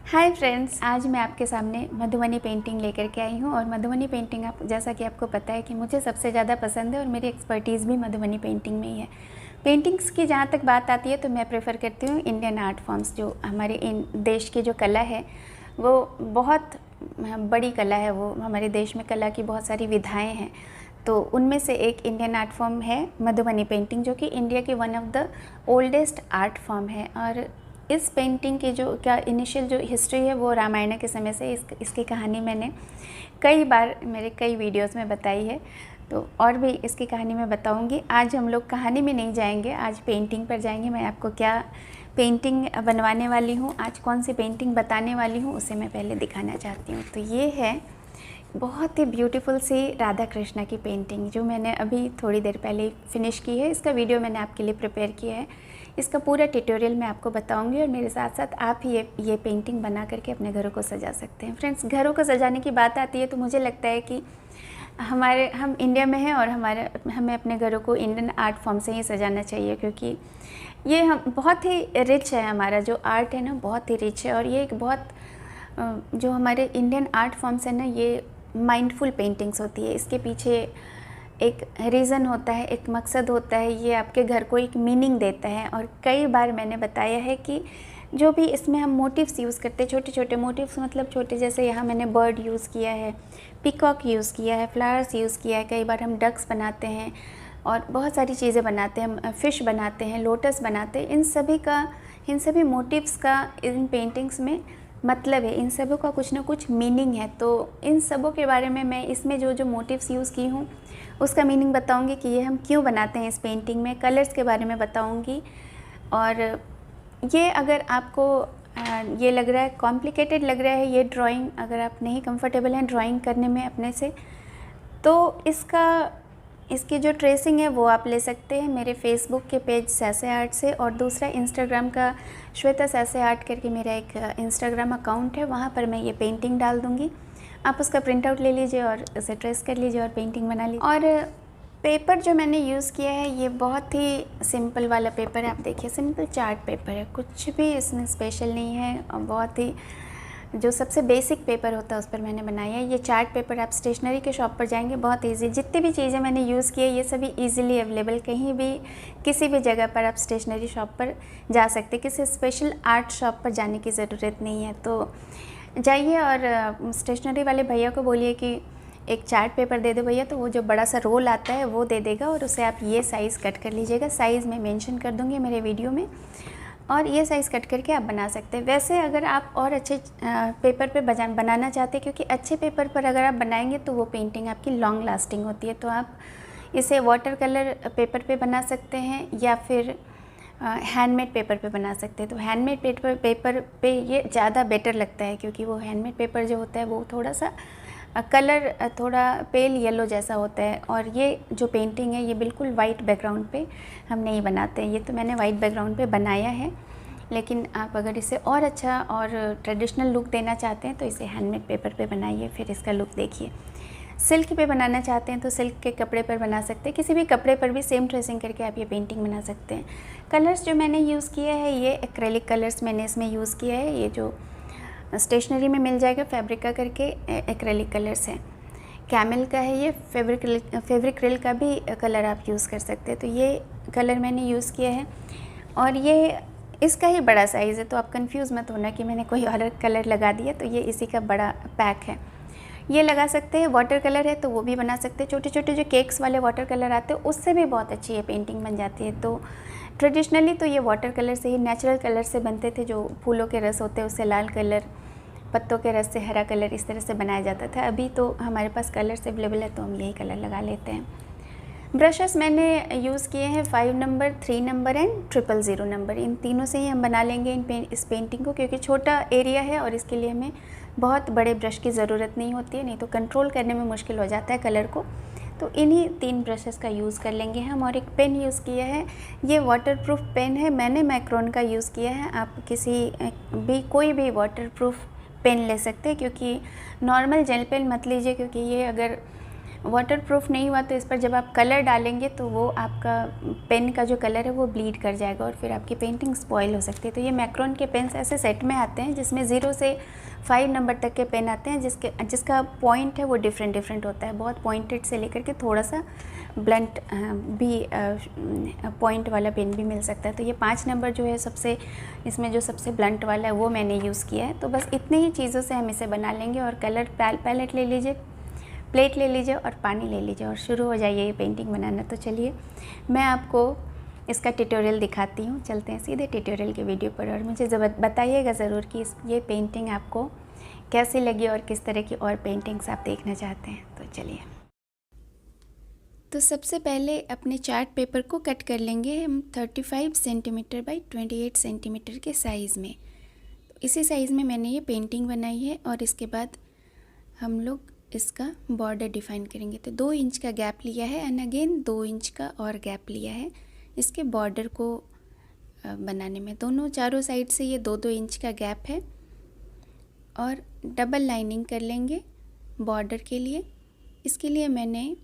Hi friends, आज मैं आपके सामने मधुबनी पेंटिंग लेकर के आई हूँ। और मधुबनी पेंटिंग आप जैसा कि आपको पता है कि मुझे सबसे ज़्यादा पसंद है और मेरी एक्सपर्टीज़ भी मधुबनी पेंटिंग में ही है। पेंटिंग्स की जहाँ तक बात आती है तो मैं प्रेफर करती हूँ इंडियन आर्ट फॉर्म्स। जो हमारे इन देश की जो कला है वो बहुत बड़ी कला है। वो हमारे देश में कला की बहुत सारी विधाएँ हैं, तो उनमें से एक इंडियन आर्ट फॉर्म है मधुबनी पेंटिंग, जो कि इंडिया की one of the oldest art form है। और इस पेंटिंग की जो क्या इनिशियल जो हिस्ट्री है वो रामायण के समय से इसकी कहानी मैंने कई बार मेरे कई वीडियोस में बताई है, तो और भी इसकी कहानी मैं बताऊंगी। आज हम लोग कहानी में नहीं जाएंगे, आज पेंटिंग पर जाएंगे। मैं आपको क्या पेंटिंग बनवाने वाली हूँ, आज कौन सी पेंटिंग बताने वाली हूँ, उसे मैं पहले दिखाना चाहती हूँ। तो ये है बहुत ही ब्यूटीफुल सी राधा कृष्णा की पेंटिंग, जो मैंने अभी थोड़ी देर पहले फिनिश की है। इसका वीडियो मैंने आपके लिए प्रिपेयर किया है, इसका पूरा ट्यूटोरियल मैं आपको बताऊंगी। और मेरे साथ साथ आप ये पेंटिंग बना करके अपने घरों को सजा सकते हैं। फ्रेंड्स, घरों को सजाने की बात आती है तो मुझे लगता है कि हम इंडिया में हैं और हमें अपने घरों को इंडियन आर्ट फॉर्म से ही सजाना चाहिए, क्योंकि ये हम बहुत ही रिच है। हमारा जो आर्ट है ना बहुत ही रिच है। और ये एक बहुत जो हमारे इंडियन आर्ट फॉर्म्स है ना, ये माइंडफुल पेंटिंग्स होती है। इसके पीछे एक रीज़न होता है, एक मकसद होता है। ये आपके घर को एक मीनिंग देता है। और कई बार मैंने बताया है कि जो भी इसमें हम मोटिव्स यूज़ करते हैं, छोटे छोटे मोटिव्स, मतलब छोटे, जैसे यहाँ मैंने बर्ड यूज़ किया है, पीकॉक यूज़ किया है, फ्लावर्स यूज़ किया है। कई बार हम डक्स बनाते हैं और बहुत सारी चीज़ें बनाते हैं, हम फ़िश बनाते हैं, लोटस बनाते हैं। इन सभी मोटिव्स का इन पेंटिंग्स में मतलब है, इन सबों का कुछ ना कुछ मीनिंग है। तो इन सबों के बारे में मैं इसमें जो मोटिव्स यूज़ की हूँ उसका मीनिंग बताऊंगी कि ये हम क्यों बनाते हैं इस पेंटिंग में। कलर्स के बारे में बताऊंगी। और ये अगर आपको ये लग रहा है कॉम्प्लिकेटेड लग रहा है ये ड्राइंग, अगर आप नहीं कंफर्टेबल हैं ड्राइंग करने में अपने से, तो इसकी जो ट्रेसिंग है वो आप ले सकते हैं मेरे फेसबुक के पेज सैसे आर्ट से। और दूसरा इंस्टाग्राम का श्वेता सैसे आर्ट करके मेरा एक इंस्टाग्राम अकाउंट है, वहाँ पर मैं ये पेंटिंग डाल दूँगी। आप उसका प्रिंट आउट ले लीजिए और उसे ट्रेस कर लीजिए और पेंटिंग बना लीजिए। और पेपर जो मैंने यूज़ किया है ये बहुत ही सिंपल वाला पेपर है। आप देखिए, सिंपल चार्ट पेपर है, कुछ भी इसमें स्पेशल नहीं है। और बहुत ही जो सबसे बेसिक पेपर होता है उस पर मैंने बनाया है। ये चार्ट पेपर आप स्टेशनरी के शॉप पर जाएंगे, बहुत इजी, जितनी भी चीज़ें मैंने यूज़ की है ये सभी इजीली अवेलेबल, कहीं भी किसी भी जगह पर आप स्टेशनरी शॉप पर जा सकते हैं। किसी स्पेशल आर्ट शॉप पर जाने की ज़रूरत नहीं है। तो जाइए और स्टेशनरी वाले भैया को बोलिए कि एक चार्ट पेपर दे दो भैया, तो वो जो बड़ा सा रोल आता है वो दे देगा। और उसे आप ये साइज़ कट कर लीजिएगा, साइज़ मैं मेंशन कर दूँगी मेरे वीडियो में, और ये साइज़ कट करके आप बना सकते हैं। वैसे अगर आप और अच्छे पेपर पे बनाना चाहते हैं, क्योंकि अच्छे पेपर पर अगर आप बनाएंगे तो वो पेंटिंग आपकी लॉन्ग लास्टिंग होती है, तो आप इसे वाटर कलर पेपर पे बना सकते हैं या फिर हैंडमेड पेपर पे बना सकते हैं। तो हैंडमेड पेपर पे ये ज़्यादा बेटर लगता है, क्योंकि वो हैंडमेड पेपर जो होता है वो थोड़ा सा कलर थोड़ा पेल येलो जैसा होता है। और ये जो पेंटिंग है ये बिल्कुल वाइट बैकग्राउंड पे हम नहीं बनाते हैं। ये तो मैंने वाइट बैकग्राउंड पे बनाया है, लेकिन आप अगर इसे और अच्छा और ट्रेडिशनल लुक देना चाहते हैं तो इसे हैंडमेड पेपर पे बनाइए, फिर इसका लुक देखिए। सिल्क पे बनाना चाहते हैं तो सिल्क के कपड़े पर बना सकते हैं, किसी भी कपड़े पर भी सेम ट्रेसिंग करके आप ये पेंटिंग बना सकते हैं। कलर्स जो मैंने यूज़ किया है ये एक्रेलिक कलर्स मैंने इसमें यूज़ किया है। ये जो स्टेशनरी में मिल जाएगा फैब्रिका करके एक्रेलिक कलर्स है, कैमल का है ये, फेब्रिक्रिल का भी कलर आप यूज़ कर सकते हैं। तो ये कलर मैंने यूज़ किया है और ये इसका ही बड़ा साइज़ है, तो आप कंफ्यूज मत होना कि मैंने कोई और कलर लगा दिया। तो ये इसी का बड़ा पैक है, ये लगा सकते हैं। वाटर कलर है तो वो भी बना सकते हैं, छोटे छोटे जो केक्स वाले वाटर कलर आते हैं उससे भी बहुत अच्छी ये पेंटिंग बन जाती है। तो ट्रेडिशनली तो ये वाटर कलर से ही, नेचुरल कलर से बनते थे, जो फूलों के रस होते हैं उससे लाल कलर, पत्तों के रस से हरा कलर, इस तरह से बनाया जाता था। अभी तो हमारे पास कलर्स अवेलेबल है तो हम यही कलर लगा लेते हैं। ब्रशेस मैंने यूज़ किए हैं 5 नंबर, 3 नंबर एंड 000 नंबर, इन तीनों से ही हम बना लेंगे इस पेंटिंग को, क्योंकि छोटा एरिया है और इसके लिए हमें बहुत बड़े ब्रश की ज़रूरत नहीं होती है, नहीं तो कंट्रोल करने में मुश्किल हो जाता है कलर को। तो इन्हीं 3 ब्रशेस का यूज़ कर लेंगे हम। और एक पेन यूज़ किया है, ये वाटरप्रूफ पेन है, मैंने मैक्रोन का यूज़ किया है। आप कोई भी वाटरप्रूफ पेन ले सकते हैं, क्योंकि नॉर्मल जेल पेन मत लीजिए, क्योंकि ये अगर वाटरप्रूफ नहीं हुआ तो इस पर जब आप कलर डालेंगे तो वो आपका पेन का जो कलर है वो ब्लीड कर जाएगा और फिर आपकी पेंटिंग स्पॉइल हो सकती है। तो ये मैक्रोन के पेन्स ऐसे सेट में आते हैं जिसमें 0 से 5 नंबर तक के पेन आते हैं, जिसका पॉइंट है वो डिफरेंट होता है। बहुत पॉइंटेड से लेकर के थोड़ा सा ब्लंट भी पॉइंट वाला पेन भी मिल सकता है। तो ये 5 नंबर जो है इसमें जो सबसे ब्लंट वाला है वो मैंने यूज़ किया है। तो बस इतने ही चीज़ों से हम इसे बना लेंगे। और कलर पैलेट ले लीजिए, प्लेट ले लीजिए और पानी ले लीजिए और शुरू हो जाइए ये पेंटिंग बनाना। तो चलिए मैं आपको इसका ट्यूटोरियल दिखाती हूँ। चलते हैं सीधे ट्यूटोरियल के वीडियो पर और मुझे बताइएगा ज़रूर कि ये पेंटिंग आपको कैसी लगी और किस तरह की और पेंटिंग्स आप देखना चाहते हैं। तो चलिए, तो सबसे पहले अपने चार्ट पेपर को कट कर लेंगे हम 35 सेंटीमीटर बाई 28 सेंटीमीटर के साइज़ में। तो इसी साइज़ में मैंने ये पेंटिंग बनाई है और इसके बाद हम लोग इसका बॉर्डर डिफ़ाइन करेंगे। तो 2 इंच का गैप लिया है एंड अगेन 2 इंच का और गैप लिया है इसके बॉर्डर को बनाने में। दोनों चारों साइड से ये 2-2 इंच का गैप है और डबल लाइनिंग कर लेंगे बॉर्डर के लिए। इसके लिए मैंने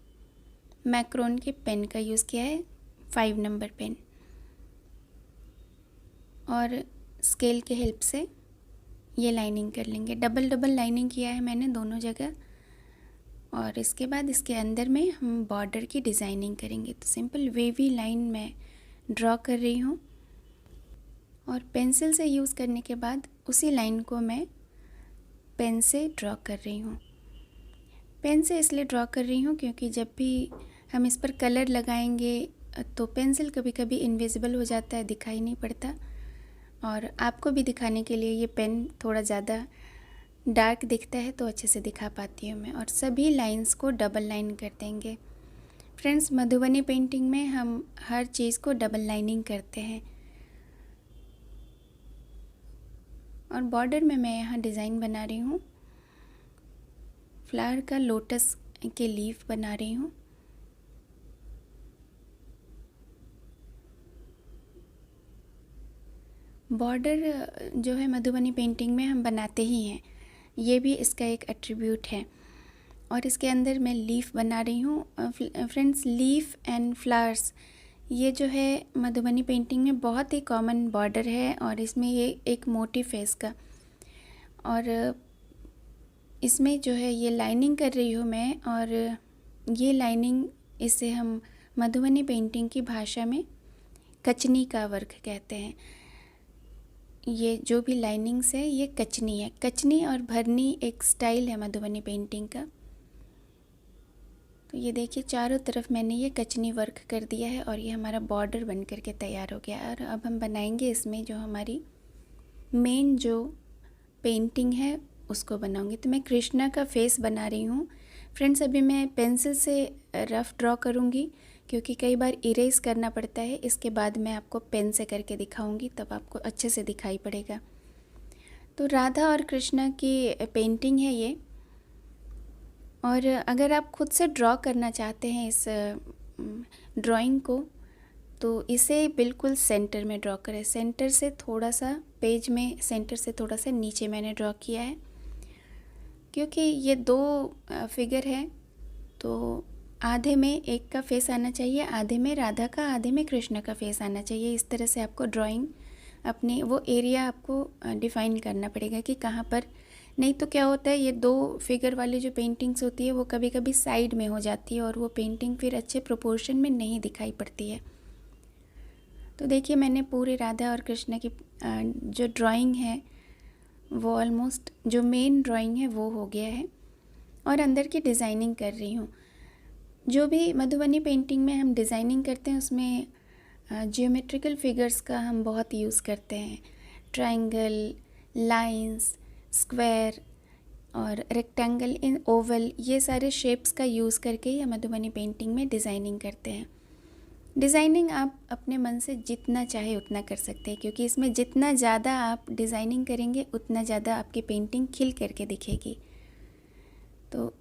मैक्रोन के पेन का यूज़ किया है, 5 नंबर पेन, और स्केल के हेल्प से ये लाइनिंग कर लेंगे। डबल लाइनिंग किया है मैंने दोनों जगह। और इसके बाद इसके अंदर में हम बॉर्डर की डिज़ाइनिंग करेंगे। तो सिंपल वेवी लाइन मैं ड्रॉ कर रही हूँ और पेंसिल से यूज़ करने के बाद उसी लाइन को मैं पेन से ड्रॉ कर रही हूँ। पेन से इसलिए ड्रॉ कर रही हूँ क्योंकि जब भी हम इस पर कलर लगाएंगे तो पेंसिल कभी कभी इनविजिबल हो जाता है, दिखाई नहीं पड़ता। और आपको भी दिखाने के लिए ये पेन थोड़ा ज़्यादा डार्क दिखता है तो अच्छे से दिखा पाती हूँ मैं। और सभी लाइंस को डबल लाइन कर देंगे। फ्रेंड्स, मधुबनी पेंटिंग में हम हर चीज़ को डबल लाइनिंग करते हैं। और बॉर्डर में मैं यहाँ डिज़ाइन बना रही हूँ, फ्लावर का लोटस के लीफ बना रही हूँ। बॉर्डर जो है मधुबनी पेंटिंग में हम बनाते ही हैं, ये भी इसका एक एट्रीब्यूट है। और इसके अंदर मैं लीफ बना रही हूँ। फ्रेंड्स, लीफ एंड फ्लावर्स ये जो है मधुबनी पेंटिंग में बहुत ही कॉमन बॉर्डर है और इसमें ये एक मोटिव है इसका। और इसमें जो है ये लाइनिंग कर रही हूँ मैं, और ये लाइनिंग इसे हम मधुबनी पेंटिंग की भाषा में कचनी का वर्क कहते हैं। ये जो भी लाइनिंग्स है ये कचनी है। कचनी और भरनी एक स्टाइल है मधुबनी पेंटिंग का। तो ये देखिए चारों तरफ मैंने ये कचनी वर्क कर दिया है और ये हमारा बॉर्डर बन करके तैयार हो गया। और अब हम बनाएंगे इसमें जो हमारी मेन जो पेंटिंग है उसको बनाऊंगी। तो मैं कृष्णा का फेस बना रही हूँ। फ्रेंड्स, अभी मैं पेंसिल से रफ़ ड्रॉ करूँगी क्योंकि कई बार इरेज करना पड़ता है। इसके बाद मैं आपको पेन से करके दिखाऊंगी, तब आपको अच्छे से दिखाई पड़ेगा। तो राधा और कृष्णा की पेंटिंग है ये। और अगर आप खुद से ड्रॉ करना चाहते हैं इस ड्राइंग को तो इसे बिल्कुल सेंटर में ड्रॉ करें। सेंटर से थोड़ा सा पेज में सेंटर से थोड़ा सा नीचे मैंने ड्रॉ किया है क्योंकि ये 2 फिगर है। तो आधे में एक का फेस आना चाहिए, आधे में राधा का, आधे में कृष्णा का फेस आना चाहिए। इस तरह से आपको ड्राइंग अपनी वो एरिया आपको डिफ़ाइन करना पड़ेगा कि कहाँ पर। नहीं तो क्या होता है, ये 2 फिगर वाली जो पेंटिंग्स होती है वो कभी कभी साइड में हो जाती है और वो पेंटिंग फिर अच्छे प्रोपोर्शन में नहीं दिखाई पड़ती है। तो देखिए मैंने पूरे राधा और कृष्णा की जो ड्राइंग है वो ऑलमोस्ट जो मेन ड्राइंग है वो हो गया है और अंदर की डिज़ाइनिंग कर रही हूँ। जो भी मधुबनी पेंटिंग में हम डिज़ाइनिंग करते हैं उसमें जियोमेट्रिकल फिगर्स का हम बहुत यूज़ करते हैं। ट्रायंगल, लाइंस, स्क्वायर और रेक्टेंगल, इन ओवल, ये सारे शेप्स का यूज़ करके ही हम मधुबनी पेंटिंग में डिज़ाइनिंग करते हैं। डिज़ाइनिंग आप अपने मन से जितना चाहे उतना कर सकते हैं क्योंकि इसमें जितना ज़्यादा आप डिज़ाइनिंग करेंगे उतना ज़्यादा आपकी पेंटिंग खिल करके दिखेगी। तो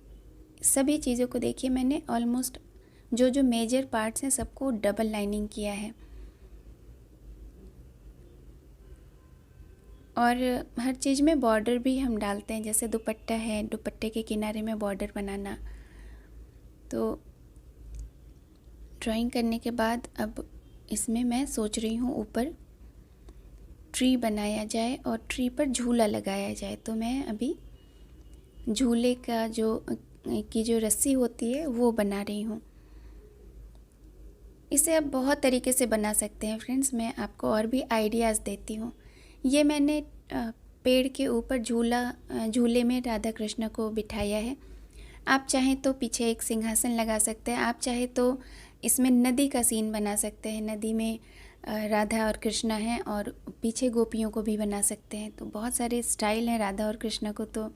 सभी चीज़ों को देखिए मैंने ऑलमोस्ट जो मेजर पार्ट्स हैं सबको डबल लाइनिंग किया है। और हर चीज़ में बॉर्डर भी हम डालते हैं, जैसे दुपट्टा है, दुपट्टे के किनारे में बॉर्डर बनाना। तो ड्राइंग करने के बाद अब इसमें मैं सोच रही हूँ ऊपर ट्री बनाया जाए और ट्री पर झूला लगाया जाए। तो मैं अभी झूले का जो रस्सी होती है वो बना रही हूँ। इसे आप बहुत तरीके से बना सकते हैं फ्रेंड्स, मैं आपको और भी आइडियाज़ देती हूँ। ये मैंने पेड़ के ऊपर झूले में राधा कृष्ण को बिठाया है। आप चाहें तो पीछे एक सिंहासन लगा सकते हैं, आप चाहे तो इसमें नदी का सीन बना सकते हैं, नदी में राधा और कृष्णा हैं और पीछे गोपियों को भी बना सकते हैं। तो बहुत सारे स्टाइल हैं राधा और कृष्णा को, तो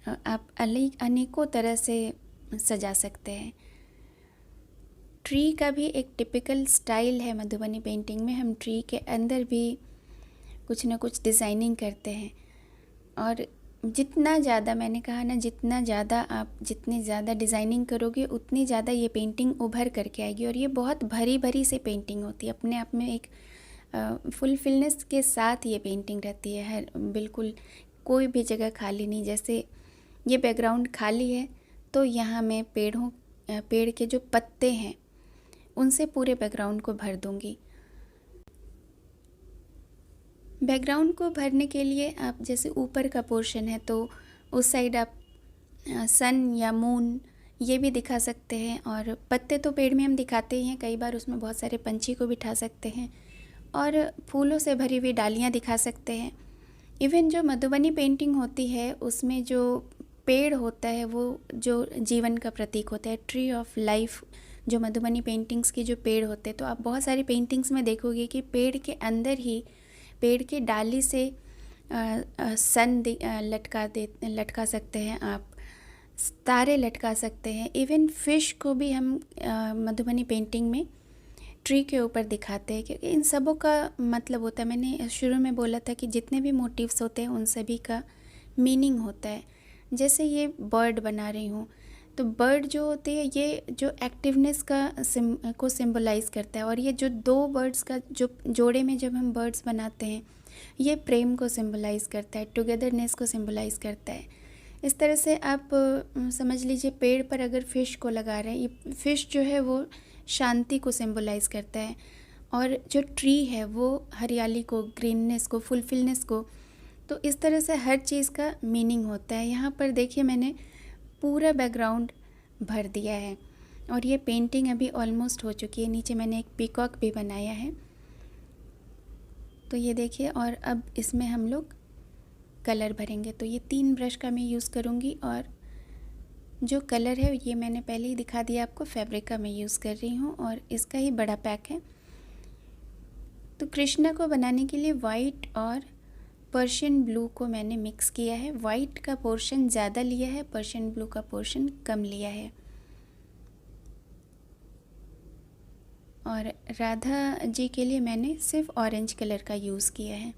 आप अनेकों तरह से सजा सकते हैं। ट्री का भी एक टिपिकल स्टाइल है मधुबनी पेंटिंग में, हम ट्री के अंदर भी कुछ ना कुछ डिज़ाइनिंग करते हैं। और जितना ज़्यादा, मैंने कहा ना, जितनी ज़्यादा डिज़ाइनिंग करोगे उतनी ज़्यादा ये पेंटिंग उभर करके आएगी। और ये बहुत भरी भरी से पेंटिंग होती है, अपने आप में एक फुलफिलनेस के साथ ये पेंटिंग रहती है। हर बिल्कुल कोई भी जगह खाली नहीं। जैसे ये बैकग्राउंड खाली है तो यहाँ मैं पेड़ के जो पत्ते हैं उनसे पूरे बैकग्राउंड को भर दूँगी। बैकग्राउंड को भरने के लिए आप जैसे ऊपर का पोर्शन है तो उस साइड आप सन या मून ये भी दिखा सकते हैं। और पत्ते तो पेड़ में हम दिखाते ही हैं, कई बार उसमें बहुत सारे पंछी को बिठा सकते हैं और फूलों से भरी हुई डालियाँ दिखा सकते हैं। इवन जो मधुबनी पेंटिंग होती है उसमें जो पेड़ होता है वो जो जीवन का प्रतीक होता है, ट्री ऑफ लाइफ, जो मधुबनी पेंटिंग्स की जो पेड़ होते हैं, तो आप बहुत सारी पेंटिंग्स में देखोगे कि पेड़ के अंदर ही पेड़ की डाली से सन लटका सकते हैं, आप तारे लटका सकते हैं। इवन फिश को भी हम मधुबनी पेंटिंग में ट्री के ऊपर दिखाते हैं, क्योंकि इन सबों का मतलब होता है, मैंने शुरू में बोला था कि जितने भी मोटिव्स होते हैं उन सभी का मीनिंग होता है। जैसे ये बर्ड बना रही हूँ, तो बर्ड जो होती है ये जो एक्टिवनेस को सिंबलाइज़ करता है। और ये जो दो बर्ड्स का जो जोड़े में जब हम बर्ड्स बनाते हैं, ये प्रेम को सिंबलाइज़ करता है, टुगेदरनेस को सिंबलाइज़ करता है। इस तरह से आप समझ लीजिए पेड़ पर अगर फ़िश को लगा रहे हैं, ये फ़िश जो है वो शांति को सिंबलाइज़ करता है। और जो ट्री है वो हरियाली को, ग्रीननेस को, फुलफिलनेस को। तो इस तरह से हर चीज़ का मीनिंग होता है। यहाँ पर देखिए मैंने पूरा बैकग्राउंड भर दिया है और ये पेंटिंग अभी ऑलमोस्ट हो चुकी है। नीचे मैंने एक पीकॉक भी बनाया है, तो ये देखिए। और अब इसमें हम लोग कलर भरेंगे। तो ये 3 ब्रश का मैं यूज़ करूँगी और जो कलर है ये मैंने पहले ही दिखा दिया आपको, फैब्रिक का मैं यूज़ कर रही हूँ और इसका ही बड़ा पैक है। तो कृष्णा को बनाने के लिए वाइट और पर्शियन ब्लू को मैंने मिक्स किया है। वाइट का पोर्शन ज़्यादा लिया है, पर्शियन ब्लू का पोर्शन कम लिया है। और राधा जी के लिए मैंने सिर्फ ऑरेंज कलर का यूज़ किया है।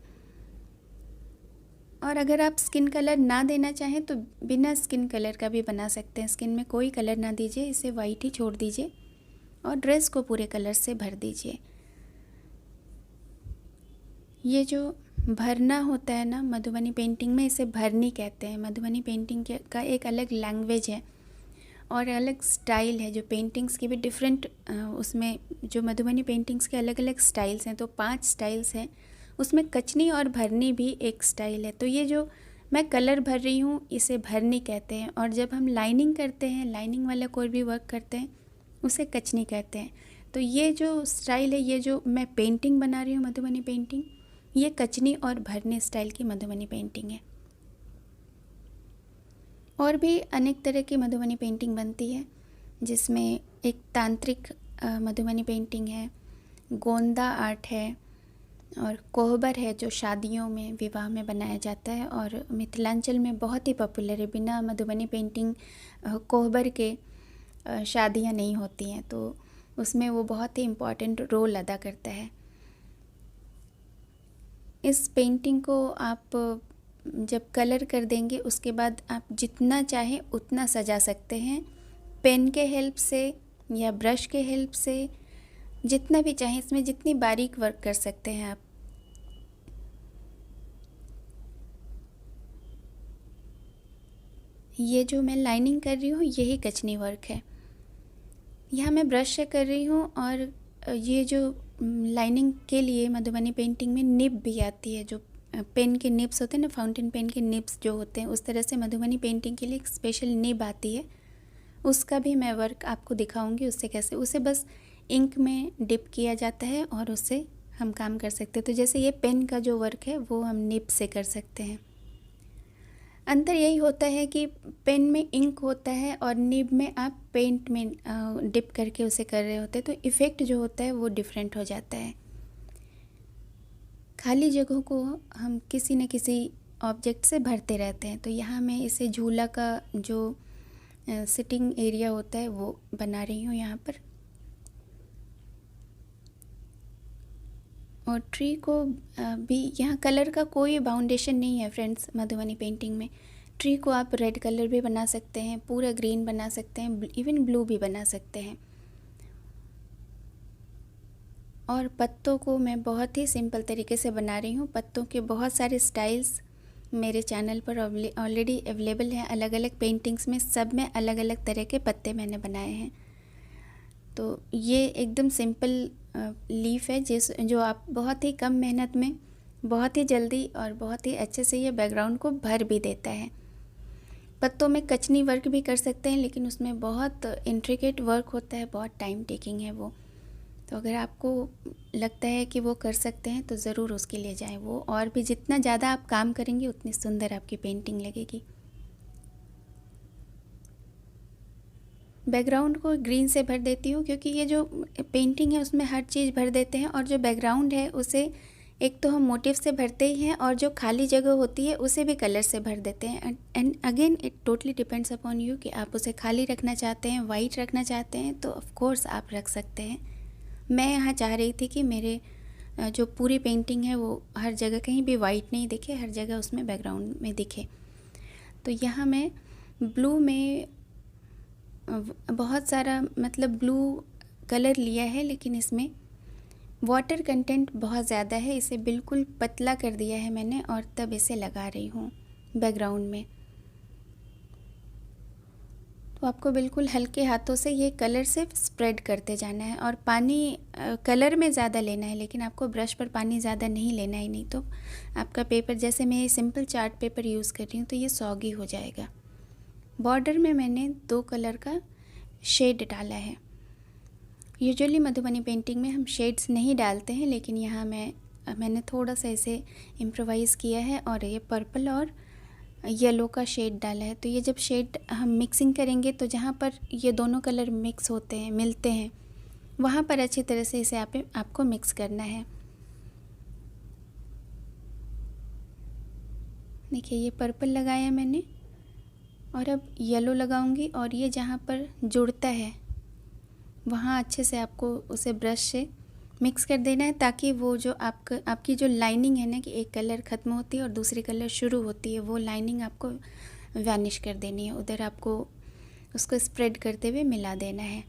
और अगर आप स्किन कलर ना देना चाहें तो बिना स्किन कलर का भी बना सकते हैं। स्किन में कोई कलर ना दीजिए, इसे वाइट ही छोड़ दीजिए और ड्रेस को पूरे कलर से भर दीजिए। ये जो भरना होता है ना मधुबनी पेंटिंग में, इसे भरनी कहते हैं। मधुबनी पेंटिंग का एक अलग लैंग्वेज है और अलग स्टाइल है। जो पेंटिंग्स की भी डिफरेंट, उसमें जो मधुबनी पेंटिंग्स के अलग अलग स्टाइल्स हैं, तो 5 स्टाइल्स हैं, उसमें कचनी और भरनी भी एक स्टाइल है। तो ये जो मैं कलर भर रही हूँ इसे भरनी कहते हैं। और जब हम लाइनिंग करते हैं, लाइनिंग वाला कोई भी वर्क करते हैं, उसे कचनी कहते हैं। तो ये जो स्टाइल है, ये जो मैं पेंटिंग बना रही हूँ मधुबनी पेंटिंग, ये कचनी और भरने स्टाइल की मधुबनी पेंटिंग है। और भी अनेक तरह की मधुबनी पेंटिंग बनती है, जिसमें एक तांत्रिक मधुबनी पेंटिंग है, गोंदा आर्ट है और कोहबर है जो शादियों में, विवाह में बनाया जाता है और मिथिलांचल में बहुत ही पॉपुलर है। बिना मधुबनी पेंटिंग कोहबर के शादियां नहीं होती हैं, तो उसमें वो बहुत ही इम्पॉर्टेंट रोल अदा करता है। इस पेंटिंग को आप जब कलर कर देंगे उसके बाद आप जितना चाहें उतना सजा सकते हैं, पेन के हेल्प से या ब्रश के हेल्प से, जितना भी चाहें। इसमें जितनी बारीक वर्क कर सकते हैं आप। ये जो मैं लाइनिंग कर रही हूँ यही कचनी वर्क है। यहाँ मैं ब्रश से कर रही हूँ और ये जो लाइनिंग के लिए मधुबनी पेंटिंग में निब भी आती है, जो पेन के निब्स होते हैं ना, फाउंटेन पेन के निब्स जो होते हैं, उस तरह से मधुबनी पेंटिंग के लिए एक स्पेशल निब आती है। उसका भी मैं वर्क आपको दिखाऊंगी, उससे कैसे उसे बस इंक में डिप किया जाता है और उससे हम काम कर सकते हैं। तो जैसे ये पेन का जो वर्क है वो हम निब से कर सकते हैं। अंतर यही होता है कि पेन में इंक होता है और निब में आप पेंट में डिप करके उसे कर रहे होते हैं, तो इफ़ेक्ट जो होता है वो डिफरेंट हो जाता है। खाली जगहों को हम किसी न किसी ऑब्जेक्ट से भरते रहते हैं, तो यहाँ मैं इसे झूला का जो सिटिंग एरिया होता है वो बना रही हूँ यहाँ पर। और ट्री को भी यहाँ कलर का कोई बाउंडेशन नहीं है फ्रेंड्स मधुबनी पेंटिंग में। ट्री को आप रेड कलर भी बना सकते हैं, पूरा ग्रीन बना सकते हैं, इवन ब्लू भी बना सकते हैं। और पत्तों को मैं बहुत ही सिंपल तरीके से बना रही हूँ। पत्तों के बहुत सारे स्टाइल्स मेरे चैनल पर ऑलरेडी अवेलेबल हैं। अलग अलग पेंटिंग्स में सब में अलग अलग तरह के पत्ते मैंने बनाए हैं। तो ये एकदम सिंपल लीफ है जो आप बहुत ही कम मेहनत में बहुत ही जल्दी और बहुत ही अच्छे से ये बैकग्राउंड को भर भी देता है। पत्तों में कचनी वर्क भी कर सकते हैं, लेकिन उसमें बहुत इंट्रिकेट वर्क होता है, बहुत टाइम टेकिंग है वो। तो अगर आपको लगता है कि वो कर सकते हैं तो ज़रूर उसके लिए जाएं वो, और भी जितना ज़्यादा आप काम करेंगे उतनी सुंदर आपकी पेंटिंग लगेगी। बैकग्राउंड को ग्रीन से भर देती हूँ, क्योंकि ये जो पेंटिंग है उसमें हर चीज़ भर देते हैं, और जो बैकग्राउंड है उसे एक तो हम मोटिव से भरते ही हैं, और जो खाली जगह होती है उसे भी कलर से भर देते हैं। And again it totally depends upon you कि आप उसे खाली रखना चाहते हैं, वाइट रखना चाहते हैं, तो ऑफ कोर्स आप रख सकते हैं। मैं यहाँ चाह रही थी कि मेरे जो पूरी पेंटिंग है वो हर जगह कहीं भी वाइट नहीं दिखे, हर जगह उसमें बैकग्राउंड में दिखे। तो यहाँ मैं ब्लू में बहुत सारा मतलब ब्लू कलर लिया है, लेकिन इसमें वाटर कंटेंट बहुत ज़्यादा है। इसे बिल्कुल पतला कर दिया है मैंने, और तब इसे लगा रही हूँ बैकग्राउंड में। तो आपको बिल्कुल हल्के हाथों से ये कलर से स्प्रेड करते जाना है, और पानी कलर में ज़्यादा लेना है, लेकिन आपको ब्रश पर पानी ज़्यादा नहीं लेना है, नहीं तो आपका पेपर, जैसे मैं ये सिंपल चार्ट पेपर यूज़ कर रही हूँ, तो ये सॉगी हो जाएगा। बॉर्डर में मैंने 2 कलर का शेड डाला है। यूजुअली मधुबनी पेंटिंग में हम शेड्स नहीं डालते हैं, लेकिन यहाँ मैंने थोड़ा सा इसे इम्प्रोवाइज़ किया है, और ये पर्पल और येलो का शेड डाला है। तो ये जब शेड हम मिक्सिंग करेंगे तो जहाँ पर ये दोनों कलर मिक्स होते हैं, मिलते हैं, वहाँ पर अच्छी तरह से इसे आपको मिक्स करना है। देखिए ये पर्पल लगाया मैंने, और अब येलो लगाऊंगी, और ये जहाँ पर जुड़ता है वहाँ अच्छे से आपको उसे ब्रश से मिक्स कर देना है, ताकि वो जो आपकी जो लाइनिंग है ना, कि एक कलर ख़त्म होती है और दूसरी कलर शुरू होती है, वो लाइनिंग आपको वैनिश कर देनी है। उधर आपको उसको स्प्रेड करते हुए मिला देना है।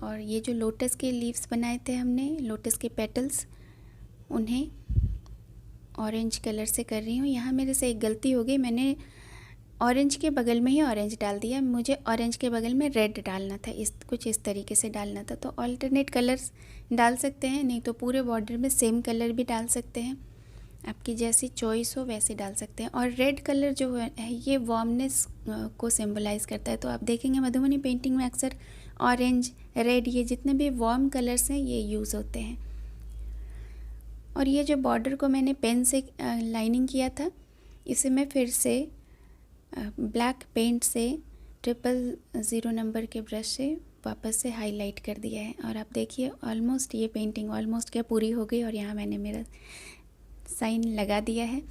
और ये जो लोटस के लीव्स बनाए थे हमने, लोटस के पेटल्स, उन्हें ऑरेंज कलर से कर रही हूँ। यहाँ मेरे से एक गलती हो गई, मैंने ऑरेंज के बगल में ही ऑरेंज डाल दिया। मुझे ऑरेंज के बगल में रेड डालना था, कुछ इस तरीके से डालना था। तो अल्टरनेट कलर्स डाल सकते हैं, नहीं तो पूरे बॉर्डर में सेम कलर भी डाल सकते हैं, आपकी जैसी चॉइस हो वैसे डाल सकते हैं। और रेड कलर जो है ये वार्मनेस को सिंबलाइज़ करता है। तो आप देखेंगे मधुबनी पेंटिंग में अक्सर ऑरेंज, रेड, ये जितने भी वार्म कलर्स हैं ये यूज़ होते हैं। और ये जो बॉर्डर को मैंने पेन से लाइनिंग किया था, इसे मैं फिर से ब्लैक पेंट से 000 नंबर के ब्रश से वापस से हाईलाइट कर दिया है। और आप देखिए ऑलमोस्ट ये पेंटिंग ऑलमोस्ट क्या पूरी हो गई, और यहाँ मैंने मेरा साइन लगा दिया है।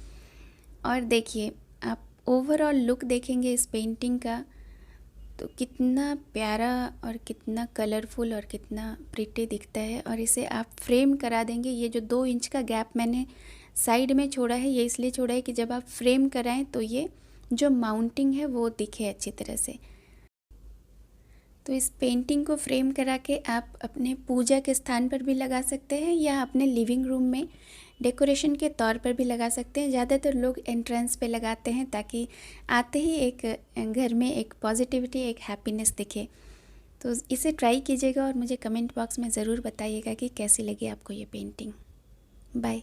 और देखिए आप ओवरऑल लुक देखेंगे इस पेंटिंग का, तो कितना प्यारा और कितना कलरफुल और कितना प्रिटी दिखता है। और इसे आप फ्रेम करा देंगे। ये जो 2 इंच का गैप मैंने साइड में छोड़ा है, ये इसलिए छोड़ा है कि जब आप फ्रेम कराएं तो ये जो माउंटिंग है वो दिखे अच्छी तरह से। तो इस पेंटिंग को फ्रेम करा के आप अपने पूजा के स्थान पर भी लगा सकते हैं, या अपने लिविंग रूम में डेकोरेशन के तौर पर भी लगा सकते हैं। ज़्यादातर लोग एंट्रेंस पे लगाते हैं ताकि आते ही एक घर में एक पॉजिटिविटी, एक हैप्पीनेस दिखे। तो इसे ट्राई कीजिएगा और मुझे कमेंट बॉक्स में ज़रूर बताइएगा कि कैसी लगी आपको ये पेंटिंग। बाय।